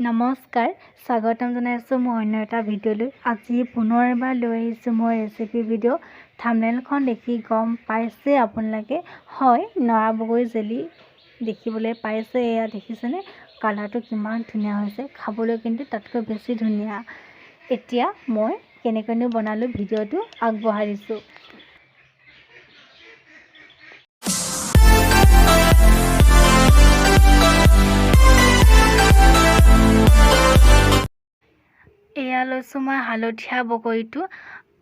নমস্কাৰ স্বাগতম জনাইছোঁ মই অন্য এটা ভিডিঅ'লৈ। আজি পুনৰ এবাৰ লৈ আহিছোঁ মই ৰেচিপি ভিডিঅ'। থাম্বনেইলখন দেখি গম পাইছে আপোনালোকে, হয় নৰা বগৰী জেলি দেখিবলৈ পাইছে। এয়া দেখিছেনে, কালাৰটো কিমান ধুনীয়া হৈছে, খাবলৈ কিন্তু তাতকৈ বেছি ধুনীয়া। এতিয়া মই কেনেকৈনো বনালোঁ ভিডিঅ'টো আগবঢ়াই দিছোঁ। এয়া লৈছোঁ মই হালধীয়া বগৰীটো,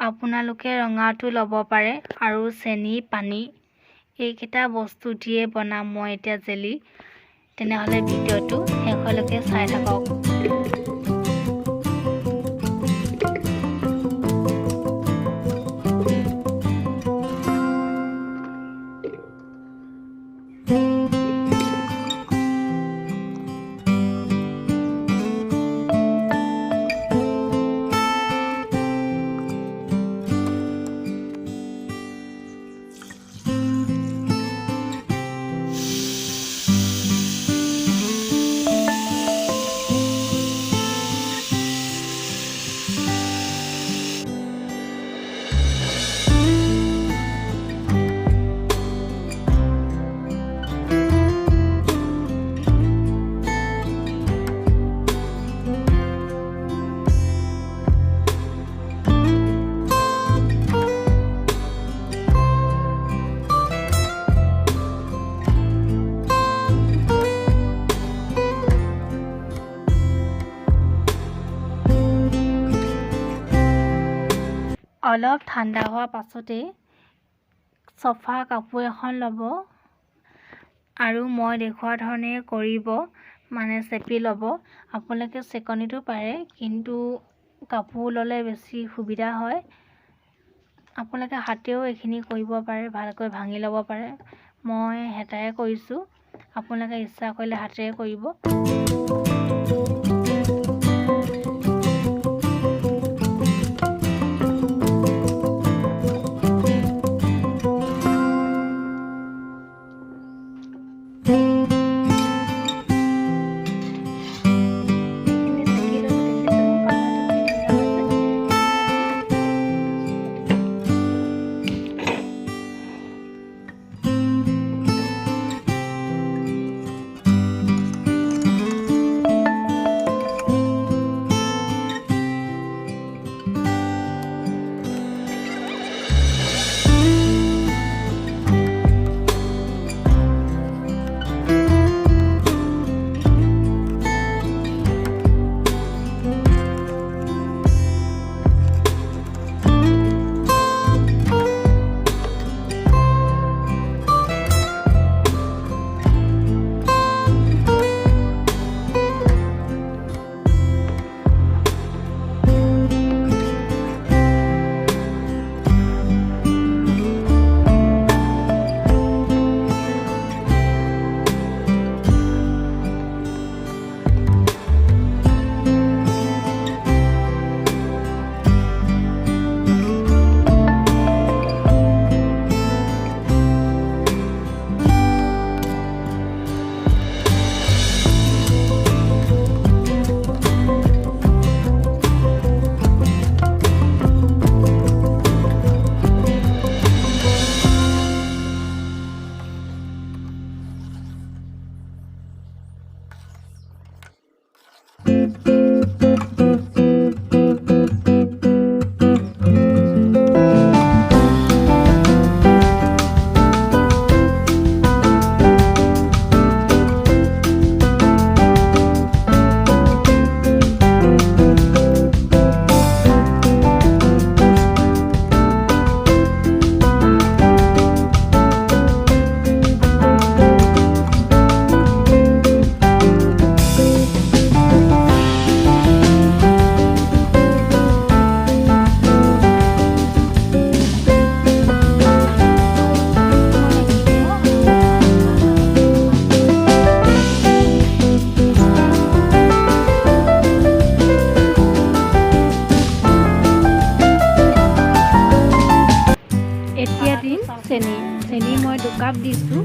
আপোনালোকে ৰঙাটো ল'ব পাৰে, আৰু চেনি পানী এইকেইটা বস্তু দিয়ে বনাম মই এতিয়া জেলি। তেনেহ'লে ভিডিঅ'টো শেষলৈকে চাই থাকক। অলপ ঠাণ্ডা হোৱাৰ পাছতেই চফা কাপোৰ এখন ল'ব আৰু মই দেখুওৱা ধৰণে কৰিব, মানে চেপি ল'ব। আপোনালোকে চেকনিটো পাৰে, কিন্তু কাপোৰ ল'লে বেছি সুবিধা হয়। আপোনালোকে হাতেও এইখিনি কৰিব পাৰে, ভালকৈ ভাঙি ল'ব পাৰে। মই হেতাৰে কৰিছোঁ, আপোনালোকে ইচ্ছা কৰিলে হাতেৰে কৰিব। চেনি মই 2 কাপ দিছোঁ।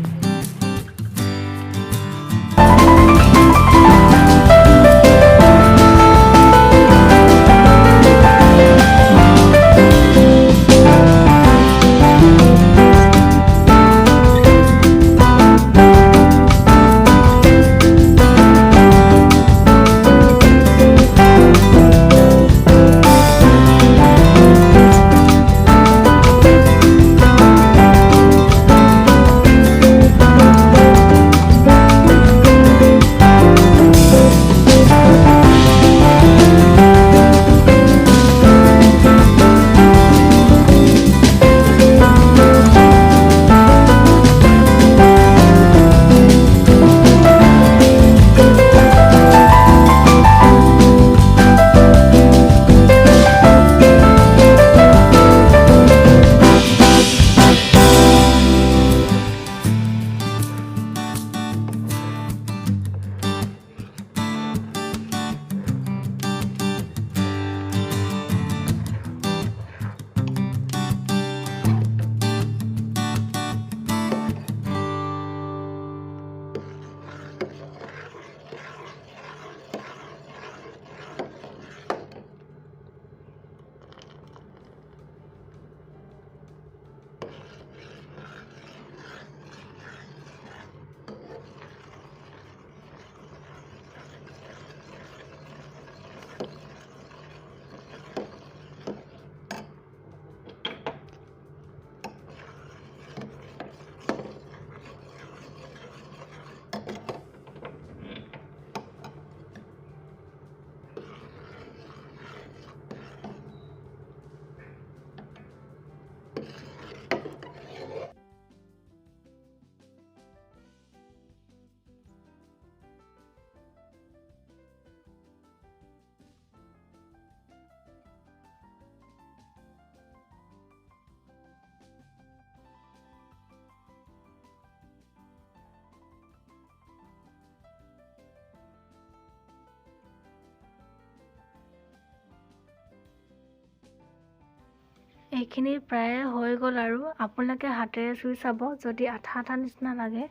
এইখিনি প্ৰায় হৈ গ'ল আৰু আপোনালোকে হাতেৰে চুই চাব, যদি আঠা আঠা নিচিনা লাগে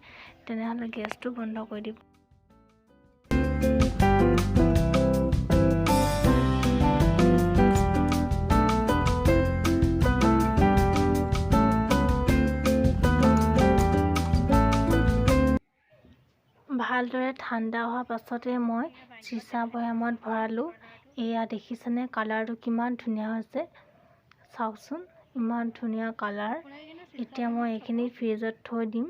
তেনেহ'লে গেছটো বন্ধ কৰি দিব। ভালদৰে ঠাণ্ডা হোৱাৰ পাছতে মই চিচা বৈয়ামত ভৰালোঁ। এয়া দেখিছেনে কালাৰটো কিমান ধুনীয়া হৈছে, চাওকচোন ইমান ধুনীয়া কালাৰ। এতিয়া মই এইখিনি ফ্ৰিজত থৈ দিম।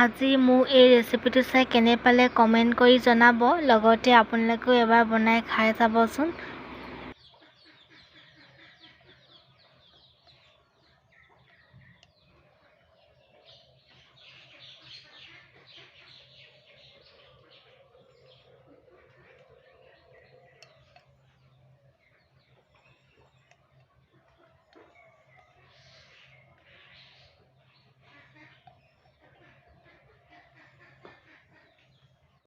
আজি মোৰ এই ৰেচিপিটো চাই কেনে পালে কমেণ্ট কৰি জনাব। লগতে আপোনালোকেও এবাৰ বনাই খাই চাবচোন।